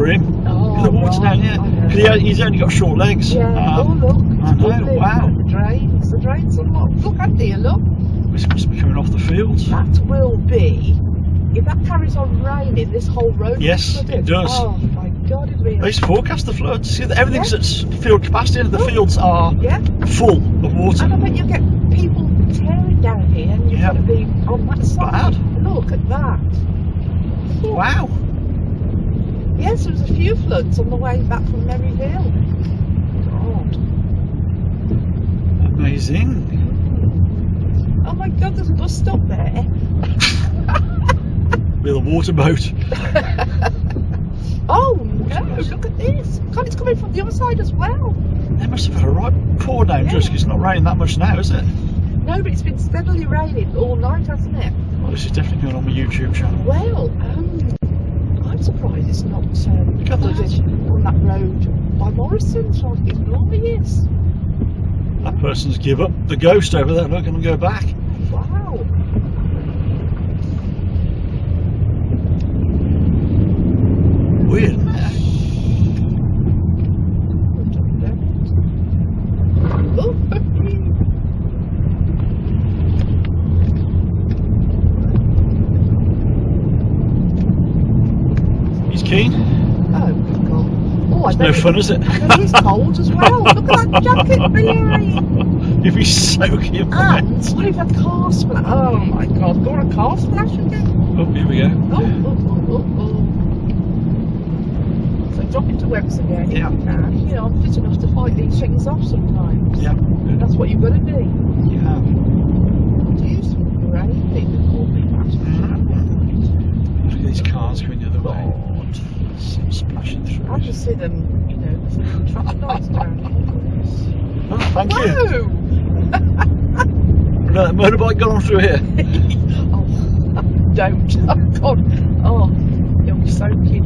for him. Oh, The water right, down here. Because he's only got short legs. Yeah, oh look. I know, Lovely. wow. The drains unlocked. Look, Andy, look. This must be coming off the fields. That will be, if that carries on raining, this whole road will Yes, be flooded. it does. Oh my God, it really. They used to forecast the floods. See, everything's Yeah. at field capacity and the fields are full of water. And I bet you get people tearing down here and you've got to be on that side. Bad. Look at that. Oh. Wow. Yes, there was a few floods on the way back from Merryville. God. Amazing. Oh my God, there's a bus stop there. With a water boat. Oh no, look at this. God, it's coming from the other side as well. They must have had a right pour down just 'cause it's not raining that much now, is it? No, but it's been steadily raining all night, hasn't it? Well, this is definitely going on my YouTube channel. Well, I'm surprised it's not Look at that. flooded on that road by Morrison's. So it normally is. That person's give up the ghost over there. They're going to go back. Wow. Weird, isn't it? Oh. He's keen. Oh, good God. Oh, It's no fun, is it? And he's cold as well. Look at that jacket, really. If he's soaking him. And what if a car splash? Oh my God, go on a car splash again. Oh, here we go. Oh. So drop into Webb's again if Yeah. you can. You know, I'm fit enough to fight these things off sometimes. Yeah. That's what you've got to do. You have. Do some great things for me, Look at these cars going the other way. Some splashing through. I just see them, you know, the traffic lights down here. Oh, thank you. Whoa! No, motorbike got on through here. Oh, don't. Oh, God. Oh, you'll be soaking.